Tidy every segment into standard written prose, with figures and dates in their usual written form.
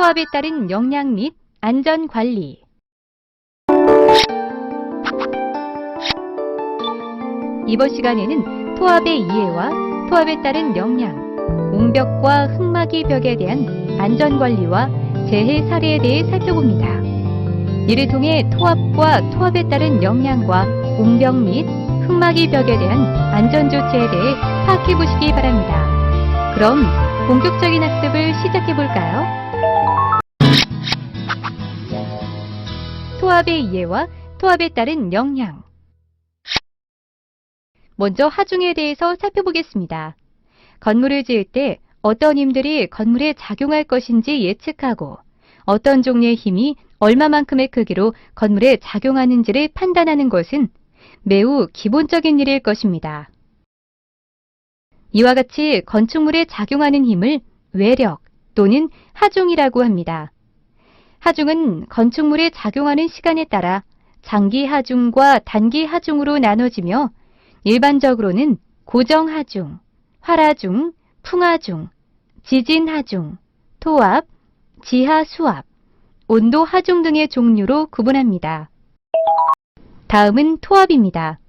토합에 따른 영양 및 안전 관리. 이번 시간에는 토합의 이해와 토합에 따른 영양, 옹벽과 흙막이 벽에 대한 안전 관리와 재해 사례에 대해 살펴봅니다. 이를 통해 토합과 토합에 따른 영양과 옹벽 및 흙막이 벽에 대한 안전 조치에 대해 파악해 보시기 바랍니다. 그럼 본격적인 학습을 시작해 볼까요? 토합의 이해와 토합에 따른 영양. 먼저 하중에 대해서 살펴보겠습니다. 건물을 지을 때 어떤 힘들이 건물에 작용할 것인지 예측하고 어떤 종류의 힘이 얼마만큼의 크기로 건물에 작용하는지를 판단하는 것은 매우 기본적인 일일 것입니다. 이와 같이 건축물에 작용하는 힘을 외력 또는 하중이라고 합니다. 하중은 건축물에 작용하는 시간에 따라 장기 하중과 단기 하중으로 나눠지며 일반적으로는 고정 하중, 활하중, 풍하중, 지진 하중, 토합, 지하 수압, 온도 하중 등의 종류로 구분합니다. 다음은 토합입니다.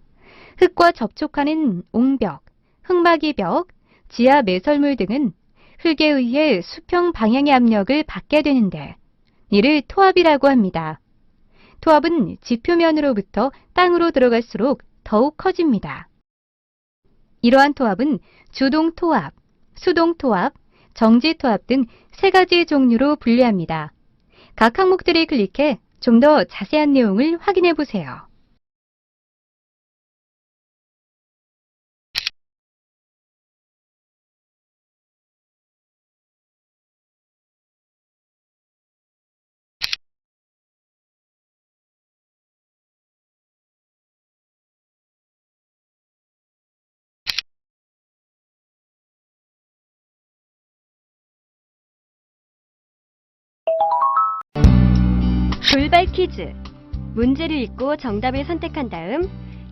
흙과 접촉하는 옹벽, 흙막이 벽, 지하 매설물 등은 흙에 의해 수평 방향의 압력을 받게 되는데 이를 토합이라고 합니다. 토합은 지표면으로부터 땅으로 들어갈수록 더욱 커집니다. 이러한 토합은 주동 토합, 수동 토합, 정지 토합 등 세 가지 종류로 분류합니다. 각 항목들을 클릭해 좀 더 자세한 내용을 확인해 보세요. 돌발 퀴즈. 문제를 읽고 정답을 선택한 다음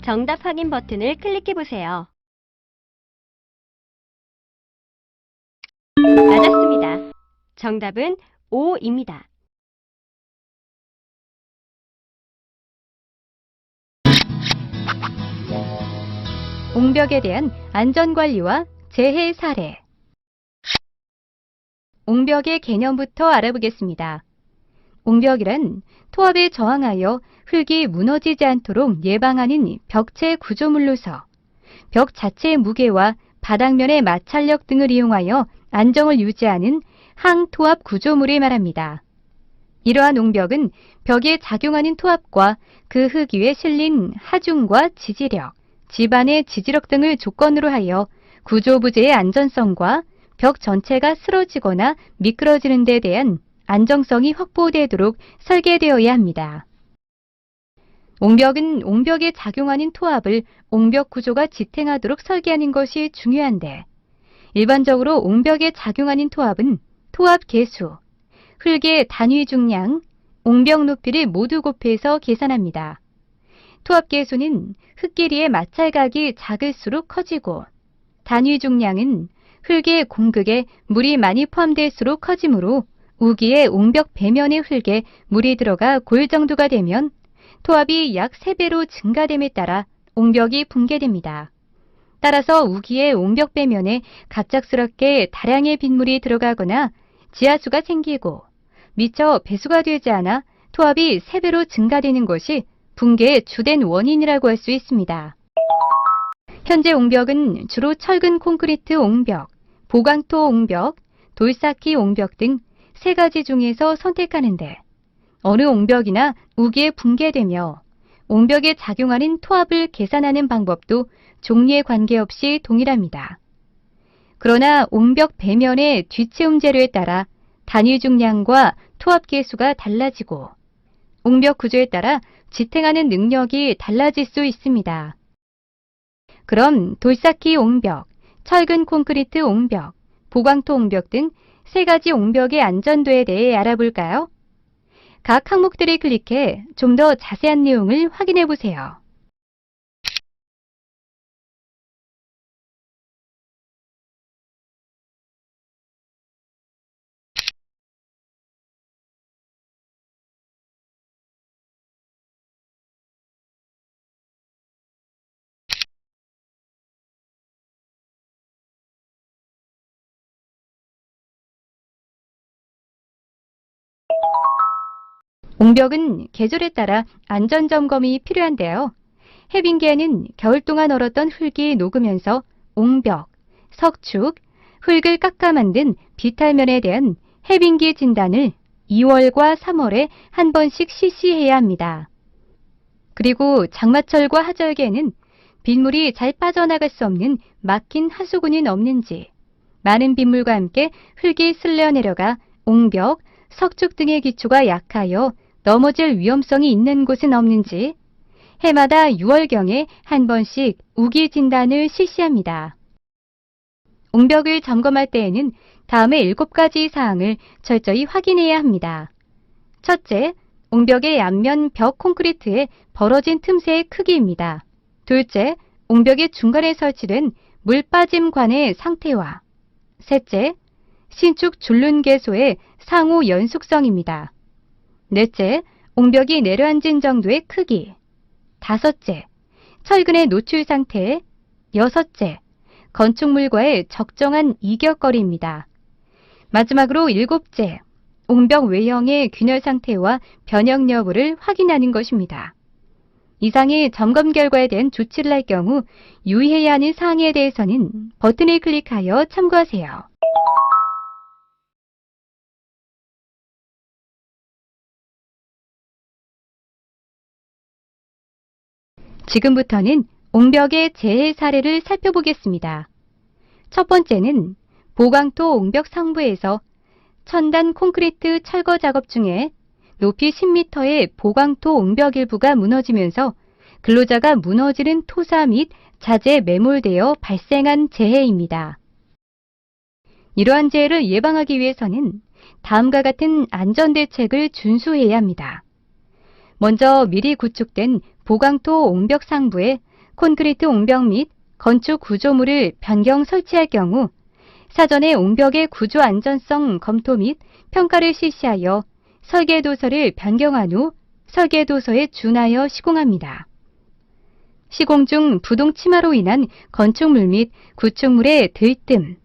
정답 확인 버튼을 클릭해보세요. 맞았습니다. 정답은 5입니다. 옹벽에 대한 안전관리와 재해 사례. 옹벽의 개념부터 알아보겠습니다. 옹벽이란 토합에 저항하여 흙이 무너지지 않도록 예방하는 벽체 구조물로서 벽 자체의 무게와 바닥면의 마찰력 등을 이용하여 안정을 유지하는 항토합 구조물을 말합니다. 이러한 옹벽은 벽에 작용하는 토합과 그 흙 위에 실린 하중과 지지력, 집안의 지지력 등을 조건으로 하여 구조 부재의 안전성과 벽 전체가 쓰러지거나 미끄러지는 데 대한 안정성이 확보되도록 설계되어야 합니다. 옹벽은 옹벽에 작용하는 토합을 옹벽 구조가 지탱하도록 설계하는 것이 중요한데 일반적으로 옹벽에 작용하는 토합은 토합 계수, 흙의 단위 중량, 옹벽 높이를 모두 곱해서 계산합니다. 토합 계수는 흙 길이의 마찰각이 작을수록 커지고 단위 중량은 흙의 공극에 물이 많이 포함될수록 커지므로 우기의 옹벽 배면의 흙에 물이 들어가 골 정도가 되면 토합이 약 3배로 증가됨에 따라 옹벽이 붕괴됩니다. 따라서 우기의 옹벽 배면에 갑작스럽게 다량의 빗물이 들어가거나 지하수가 생기고 미처 배수가 되지 않아 토합이 3배로 증가되는 것이 붕괴의 주된 원인이라고 할 수 있습니다. 현재 옹벽은 주로 철근 콘크리트 옹벽, 보강토 옹벽, 돌쌓기 옹벽 등 3가지 중에서 선택하는데 어느 옹벽이나 우기에 붕괴되며 옹벽에 작용하는 토합을 계산하는 방법도 종류에 관계없이 동일합니다. 그러나 옹벽 배면의 뒤채움 재료에 따라 단위 중량과 토합 계수가 달라지고 옹벽 구조에 따라 지탱하는 능력이 달라질 수 있습니다. 그럼 돌쌓기 옹벽, 철근 콘크리트 옹벽, 보강토 옹벽 등 3가지 옹벽의 안전도에 대해 알아볼까요? 각 항목들을 클릭해 좀 더 자세한 내용을 확인해 보세요. 옹벽은 계절에 따라 안전점검이 필요한데요. 해빙기에는 겨울 동안 얼었던 흙이 녹으면서 옹벽, 석축, 흙을 깎아 만든 비탈면에 대한 해빙기 진단을 2월과 3월에 한 번씩 실시해야 합니다. 그리고 장마철과 하절기에는 빗물이 잘 빠져나갈 수 없는 막힌 하수구는 없는지, 많은 빗물과 함께 흙이 쓸려 내려가 옹벽, 석축 등의 기초가 약하여 넘어질 위험성이 있는 곳은 없는지 해마다 6월경에 한 번씩 우기 진단을 실시합니다. 옹벽을 점검할 때에는 다음의 7가지 사항을 철저히 확인해야 합니다. 첫째, 옹벽의 앞면 벽 콘크리트의 벌어진 틈새의 크기입니다. 둘째, 옹벽의 중간에 설치된 물 빠짐 관의 상태와 셋째, 신축 줄눈개소의 상호 연속성입니다. 넷째, 옹벽이 내려앉은 정도의 크기. 다섯째, 철근의 노출 상태. 여섯째, 건축물과의 적정한 이격거리입니다. 마지막으로 7째, 옹벽 외형의 균열 상태와 변형 여부를 확인하는 것입니다. 이상의 점검 결과에 대한 조치를 할 경우 유의해야 하는 사항에 대해서는 버튼을 클릭하여 참고하세요. 지금부터는 옹벽의 재해 사례를 살펴보겠습니다. 첫 번째는 보강토 옹벽 상부에서 천단 콘크리트 철거 작업 중에 높이 10m의 보강토 옹벽 일부가 무너지면서 근로자가 무너지는 토사 및 자재에 매몰되어 발생한 재해입니다. 이러한 재해를 예방하기 위해서는 다음과 같은 안전대책을 준수해야 합니다. 먼저 미리 구축된 보강토 옹벽 상부에 콘크리트 옹벽 및 건축 구조물을 변경 설치할 경우 사전에 옹벽의 구조 안전성 검토 및 평가를 실시하여 설계도서를 변경한 후 설계도서에 준하여 시공합니다. 시공 중 부동 침하로 인한 건축물 및 구축물의 들뜸,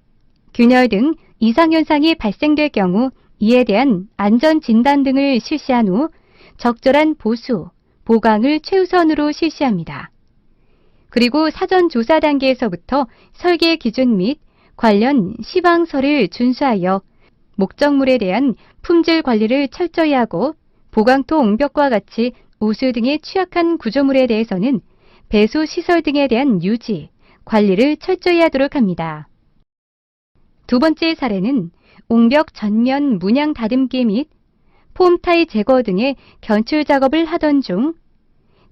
균열 등 이상현상이 발생될 경우 이에 대한 안전진단 등을 실시한 후 적절한 보수, 보강을 최우선으로 실시합니다. 그리고 사전 조사 단계에서부터 설계 기준 및 관련 시방서를 준수하여 목적물에 대한 품질 관리를 철저히 하고 보강토 옹벽과 같이 우수 등의 취약한 구조물에 대해서는 배수 시설 등에 대한 유지, 관리를 철저히 하도록 합니다. 두 번째 사례는 옹벽 전면 문양 다듬기 및 폼 타일 제거 등의 견출 작업을 하던 중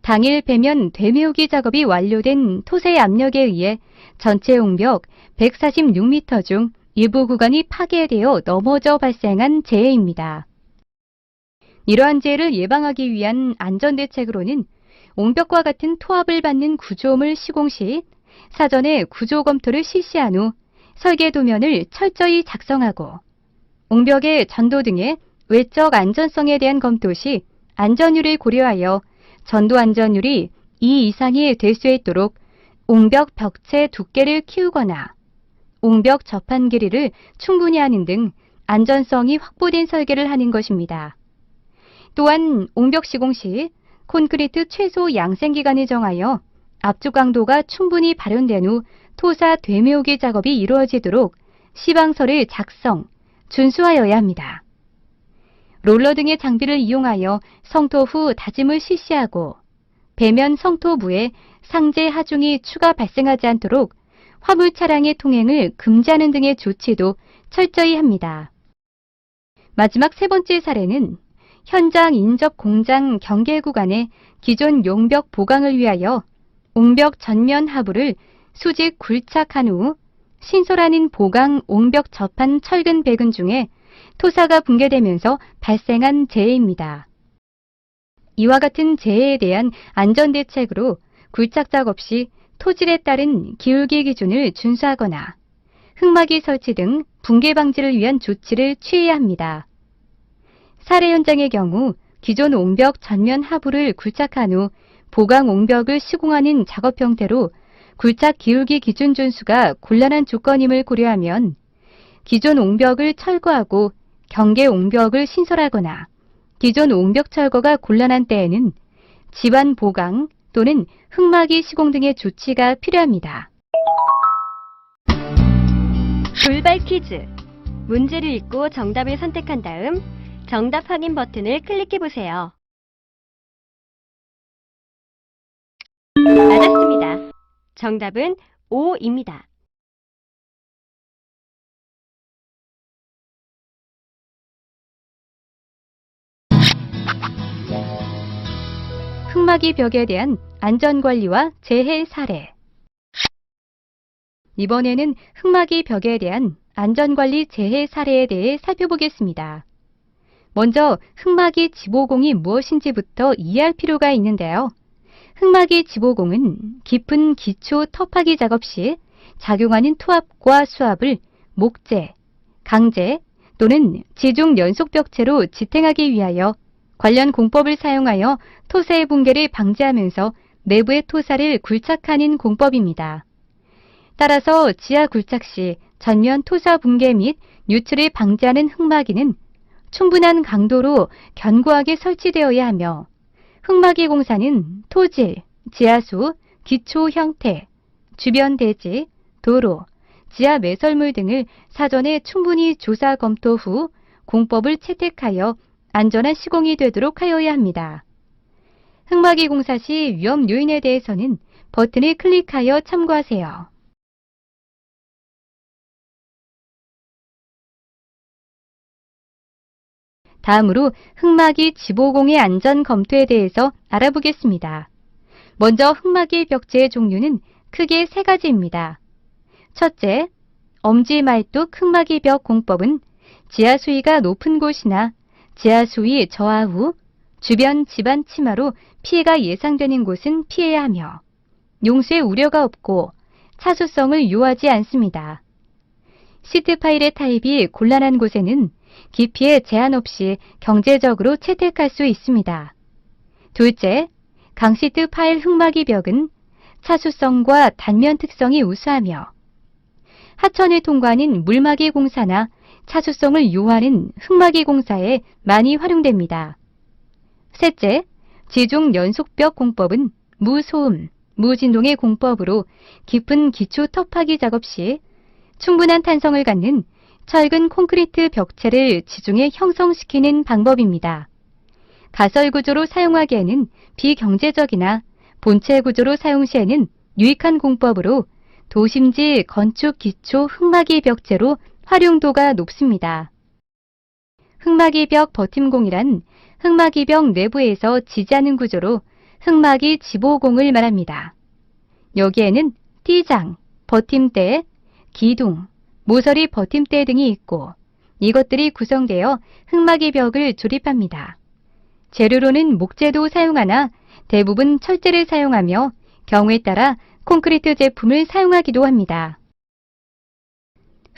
당일 배면 되메우기 작업이 완료된 토세 압력에 의해 전체 옹벽 146m 중 일부 구간이 파괴되어 넘어져 발생한 재해입니다. 이러한 재해를 예방하기 위한 안전대책으로는 옹벽과 같은 토합을 받는 구조물 시공 시 사전에 구조 검토를 실시한 후 설계 도면을 철저히 작성하고 옹벽의 전도 등의 외적 안전성에 대한 검토 시 안전율을 고려하여 전도 안전율이 2 이상이 될 수 있도록 옹벽 벽체 두께를 키우거나 옹벽 접한 길이를 충분히 하는 등 안전성이 확보된 설계를 하는 것입니다. 또한 옹벽 시공 시 콘크리트 최소 양생 기간을 정하여 압축 강도가 충분히 발현된 후 토사 되메우기 작업이 이루어지도록 시방서를 작성, 준수하여야 합니다. 롤러 등의 장비를 이용하여 성토 후 다짐을 실시하고 배면 성토부에 상재 하중이 추가 발생하지 않도록 화물 차량의 통행을 금지하는 등의 조치도 철저히 합니다. 마지막 세 번째 사례는 현장 인접 공장 경계 구간의 기존 용벽 보강을 위하여 옹벽 전면 하부를 수직 굴착한 후 신설하는 보강 옹벽 접한 철근 배근 중에 토사가 붕괴되면서 발생한 재해입니다. 이와 같은 재해에 대한 안전대책으로 굴착 작업 시 토질에 따른 기울기 기준을 준수하거나 흙막이 설치 등 붕괴 방지를 위한 조치를 취해야 합니다. 사례 현장의 경우 기존 옹벽 전면 하부를 굴착한 후 보강 옹벽을 시공하는 작업 형태로 굴착 기울기 기준 준수가 곤란한 조건임을 고려하면 기존 옹벽을 철거하고 경계 옹벽을 신설하거나 기존 옹벽 철거가 곤란한 때에는 집안 보강 또는 흙막이 시공 등의 조치가 필요합니다. 돌발 퀴즈. 문제를 읽고 정답을 선택한 다음 정답 확인 버튼을 클릭해 보세요. 맞았습니다. 정답은 5입니다. 흙막이 벽에 대한 안전관리와 재해 사례. 이번에는 흙막이 벽에 대한 안전관리 재해 사례에 대해 살펴보겠습니다. 먼저 흙막이 지보공이 무엇인지부터 이해할 필요가 있는데요. 흙막이 지보공은 깊은 기초 터파기 작업 시 작용하는 토합과 수합을 목재, 강재 또는 지중 연속벽체로 지탱하기 위하여 관련 공법을 사용하여 토사의 붕괴를 방지하면서 내부의 토사를 굴착하는 공법입니다. 따라서 지하 굴착 시 전면 토사 붕괴 및 유출을 방지하는 흙막이는 충분한 강도로 견고하게 설치되어야 하며 흙막이 공사는 토질, 지하수, 기초 형태, 주변 대지, 도로, 지하 매설물 등을 사전에 충분히 조사 검토 후 공법을 채택하여 안전한 시공이 되도록 하여야 합니다. 흙막이 공사 시 위험 요인에 대해서는 버튼을 클릭하여 참고하세요. 다음으로 흙막이 지보공의 안전 검토에 대해서 알아보겠습니다. 먼저 흙막이 벽체의 종류는 크게 세 가지입니다. 첫째, 엄지말뚝 흙막이 벽 공법은 지하 수위가 높은 곳이나 지하 수위 저하 후 주변 집안 침하로 피해가 예상되는 곳은 피해야 하며 용수의 우려가 없고 차수성을 요하지 않습니다. 시트 파일의 타입이 곤란한 곳에는 깊이에 제한 없이 경제적으로 채택할 수 있습니다. 둘째, 강시트 파일 흙막이 벽은 차수성과 단면 특성이 우수하며 하천을 통과하는 물막이 공사나 차수성을 요하는 흙막이 공사에 많이 활용됩니다. 셋째, 지중 연속벽 공법은 무소음, 무진동의 공법으로 깊은 기초 터파기 작업 시 충분한 탄성을 갖는 철근 콘크리트 벽체를 지중해 형성시키는 방법입니다. 가설 구조로 사용하기에는 비경제적이나 본체 구조로 사용 시에는 유익한 공법으로 도심지 건축 기초 흙막이 벽체로 활용도가 높습니다. 흙막이 벽 버팀공이란 흙막이 벽 내부에서 지지하는 구조로 흙막이 지보공을 말합니다. 여기에는 띠장, 버팀대, 기둥, 모서리 버팀대 등이 있고 이것들이 구성되어 흙막이 벽을 조립합니다. 재료로는 목재도 사용하나 대부분 철재를 사용하며 경우에 따라 콘크리트 제품을 사용하기도 합니다.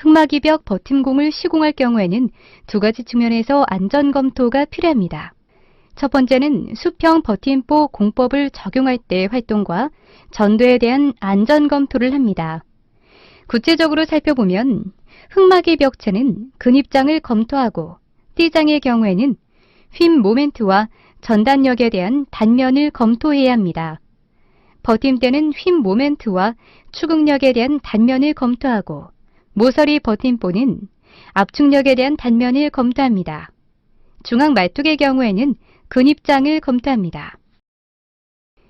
흙막이 벽 버팀공을 시공할 경우에는 두 가지 측면에서 안전검토가 필요합니다. 첫 번째는 수평 버팀보 공법을 적용할 때의 활동과 전도에 대한 안전검토를 합니다. 구체적으로 살펴보면 흙막이 벽체는 근입장을 검토하고 띠장의 경우에는 휨 모멘트와 전단력에 대한 단면을 검토해야 합니다. 버팀대는 휨 모멘트와 추극력에 대한 단면을 검토하고 모서리 버팀보는 압축력에 대한 단면을 검토합니다. 중앙 말뚝의 경우에는 근입장을 검토합니다.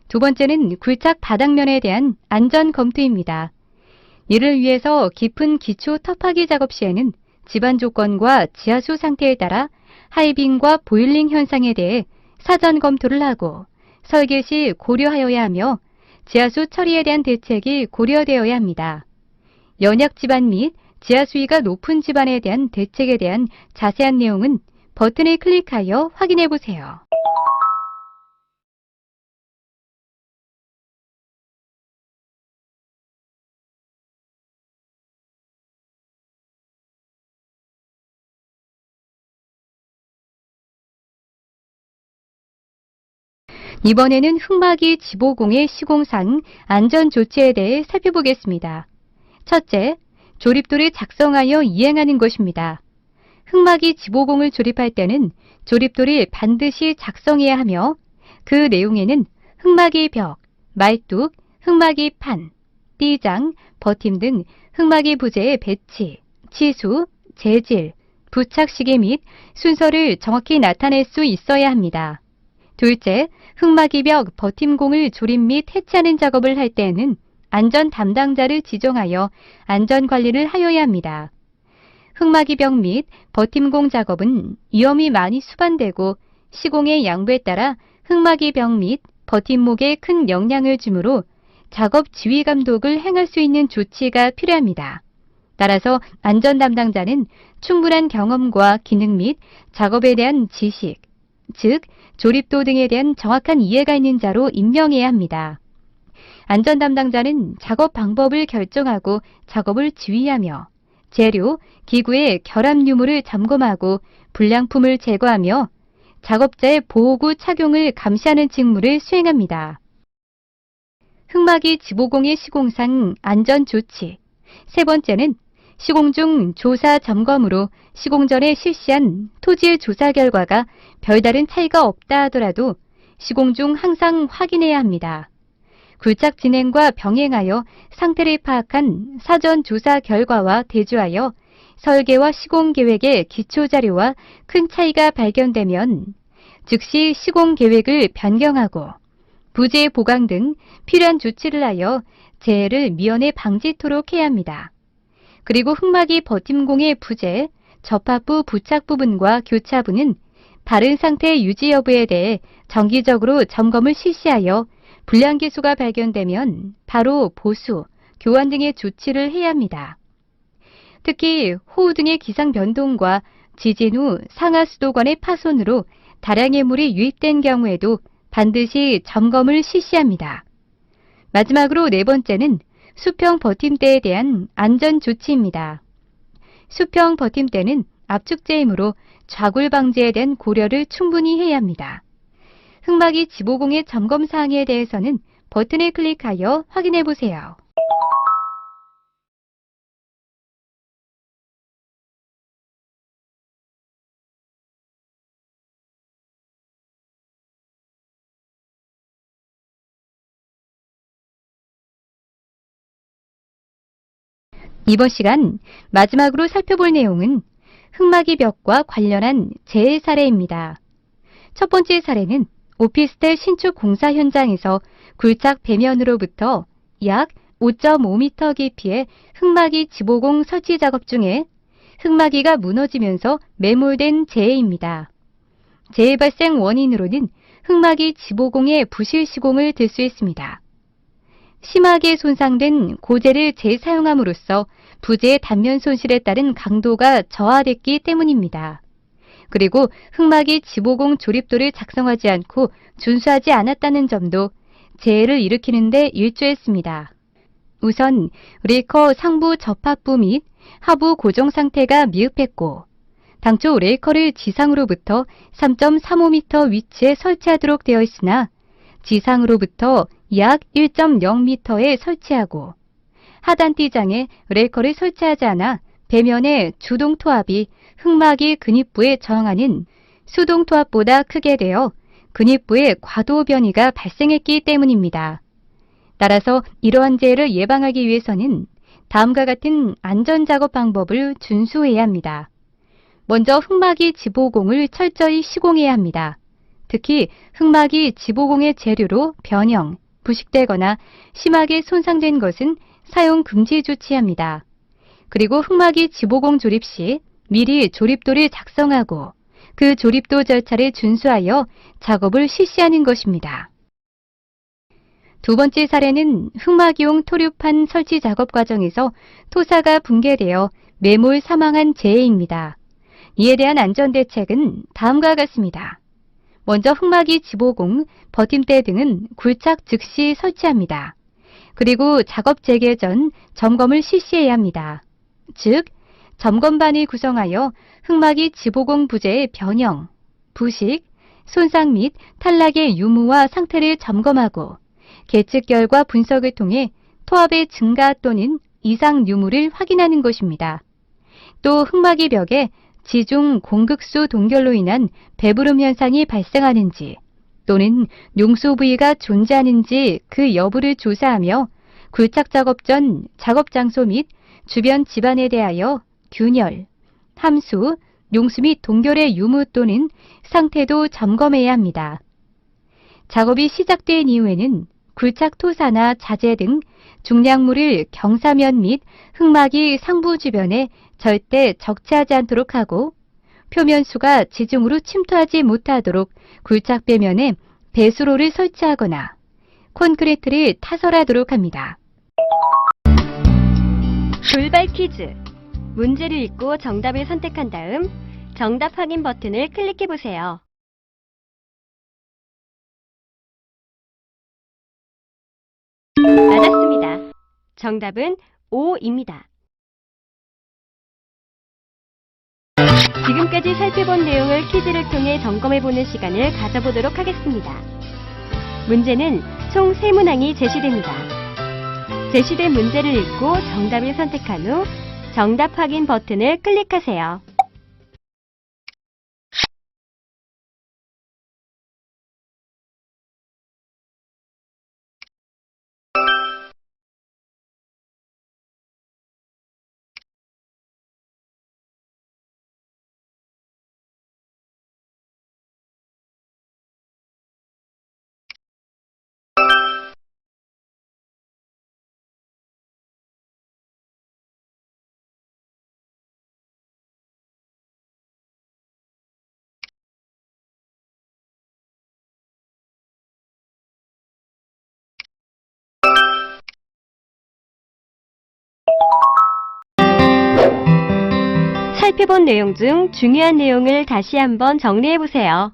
두 번째는 굴착 바닥면에 대한 안전 검토입니다. 이를 위해서 깊은 기초 터파기 작업 시에는 집안 조건과 지하수 상태에 따라 하이빙과 보일링 현상에 대해 사전 검토를 하고 설계 시 고려하여야 하며 지하수 처리에 대한 대책이 고려되어야 합니다. 연약 집안 및 지하 수위가 높은 집안에 대한 대책에 대한 자세한 내용은 버튼을 클릭하여 확인해 보세요. 이번에는 흙막이 지보공의 시공상 안전조치에 대해 살펴보겠습니다. 첫째, 조립도를 작성하여 이행하는 것입니다. 흙막이 지보공을 조립할 때는 조립도를 반드시 작성해야 하며 그 내용에는 흙막이 벽, 말뚝, 흙막이 판, 띠장, 버팀 등 흙막이 부재의 배치, 치수, 재질, 부착 시기 및 순서를 정확히 나타낼 수 있어야 합니다. 둘째, 흙막이 벽 버팀공을 조립 및 해체하는 작업을 할 때에는 안전 담당자를 지정하여 안전관리를 하여야 합니다. 흙막이 벽 및 버팀공 작업은 위험이 많이 수반되고 시공의 양부에 따라 흙막이 벽 및 버팀목에 큰 영향을 주므로 작업 지휘 감독을 행할 수 있는 조치가 필요합니다. 따라서 안전 담당자는 충분한 경험과 기능 및 작업에 대한 지식, 즉 조립도 등에 대한 정확한 이해가 있는 자로 임명해야 합니다. 안전 담당자는 작업 방법을 결정하고 작업을 지휘하며 재료, 기구의 결합 유무를 점검하고 불량품을 제거하며 작업자의 보호구 착용을 감시하는 직무를 수행합니다. 흙막이 지보공의 시공상 안전 조치. 세 번째는 시공 중 조사 점검으로 시공 전에 실시한 토질 조사 결과가 별다른 차이가 없다 하더라도 시공 중 항상 확인해야 합니다. 굴착 진행과 병행하여 상태를 파악한 사전 조사 결과와 대조하여 설계와 시공 계획의 기초 자료와 큰 차이가 발견되면 즉시 시공 계획을 변경하고 부재 보강 등 필요한 조치를 하여 재해를 미연에 방지토록 해야 합니다. 그리고 흙막이 버팀공의 부재, 접합부 부착 부분과 교차부는 바른 상태 유지 여부에 대해 정기적으로 점검을 실시하여 불량 기수가 발견되면 바로 보수, 교환 등의 조치를 해야 합니다. 특히 호우 등의 기상 변동과 지진 후 상하 수도관의 파손으로 다량의 물이 유입된 경우에도 반드시 점검을 실시합니다. 마지막으로 네 번째는 수평 버팀대에 대한 안전 조치입니다. 수평 버팀대는 압축재이므로 좌굴 방지에 대한 고려를 충분히 해야 합니다. 흙막이 지보공의 점검 사항에 대해서는 버튼을 클릭하여 확인해 보세요. 이번 시간 마지막으로 살펴볼 내용은 흙막이 벽과 관련한 재해 사례입니다. 첫 번째 사례는 오피스텔 신축 공사 현장에서 굴착 배면으로부터 약 5.5m 깊이의 흙막이 지보공 설치 작업 중에 흙막이가 무너지면서 매몰된 재해입니다. 재해 발생 원인으로는 흙막이 지보공의 부실 시공을 들 수 있습니다. 심하게 손상된 고재를 재사용함으로써 부재의 단면 손실에 따른 강도가 저하됐기 때문입니다. 그리고 흙막이 지보공 조립도를 작성하지 않고 준수하지 않았다는 점도 재해를 일으키는 데 일조했습니다. 우선 레이커 상부 접합부 및 하부 고정 상태가 미흡했고 당초 레이커를 지상으로부터 3.35m 위치에 설치하도록 되어 있으나 지상으로부터 약 1.0m에 설치하고 하단 띠장에 레이커를 설치하지 않아 배면의 주동 토합이 흙막이 근입부에 저항하는 수동 토합보다 크게 되어 근입부에 과도 변이가 발생했기 때문입니다. 따라서 이러한 재해를 예방하기 위해서는 다음과 같은 안전작업 방법을 준수해야 합니다. 먼저 흙막이 지보공을 철저히 시공해야 합니다. 특히 흙막이 지보공의 재료로 변형, 부식되거나 심하게 손상된 것은 사용 금지 조치합니다. 그리고 흙막이 지보공 조립 시 미리 조립도를 작성하고 그 조립도 절차를 준수하여 작업을 실시하는 것입니다. 두 번째 사례는 흙막이용 토류판 설치 작업 과정에서 토사가 붕괴되어 매몰 사망한 재해입니다. 이에 대한 안전대책은 다음과 같습니다. 먼저 흙막이 지보공, 버팀대 등은 굴착 즉시 설치합니다. 그리고 작업 재개 전 점검을 실시해야 합니다. 즉, 점검반을 구성하여 흙막이 지보공 부재의 변형, 부식, 손상 및 탈락의 유무와 상태를 점검하고 계측 결과 분석을 통해 토합의 증가 또는 이상 유무를 확인하는 것입니다. 또 흙막이 벽에 지중 공극수 동결로 인한 배부름 현상이 발생하는지 또는 용소 부위가 존재하는지 그 여부를 조사하며 굴착 작업 전 작업 장소 및 주변 집안에 대하여 균열, 함수, 용수 및 동결의 유무 또는 상태도 점검해야 합니다. 작업이 시작된 이후에는 굴착 토사나 자재 등 중량물을 경사면 및 흙막이 상부 주변에 절대 적치하지 않도록 하고 표면수가 지중으로 침투하지 못하도록 굴착 배면에 배수로를 설치하거나 콘크리트를 타설하도록 합니다. 돌발 퀴즈. 문제를 읽고 정답을 선택한 다음 정답 확인 버튼을 클릭해 보세요. 맞았습니다. 정답은 5입니다. 지금까지 살펴본 내용을 퀴즈를 통해 점검해보는 시간을 가져보도록 하겠습니다. 문제는 총 3문항이 제시됩니다. 제시된 문제를 읽고 정답을 선택한 후 정답 확인 버튼을 클릭하세요. 살펴본 내용 중 중요한 내용을 다시 한번 정리해 보세요.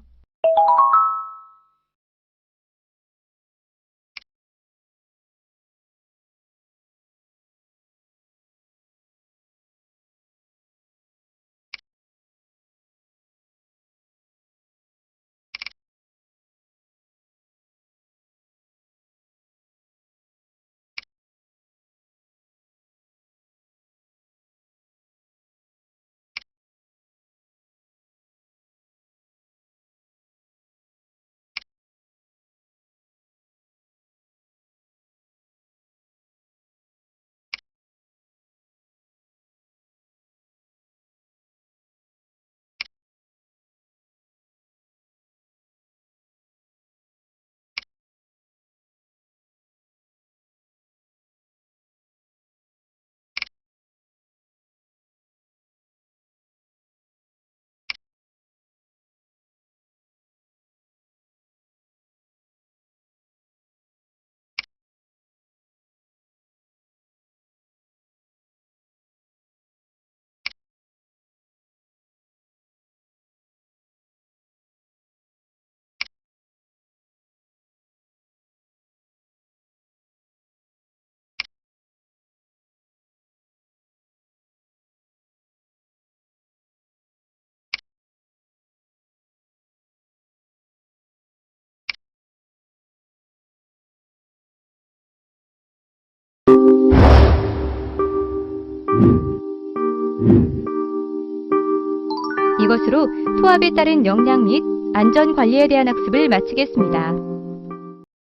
이것으로 토합에 따른 역량 및 안전 관리에 대한 학습을 마치겠습니다.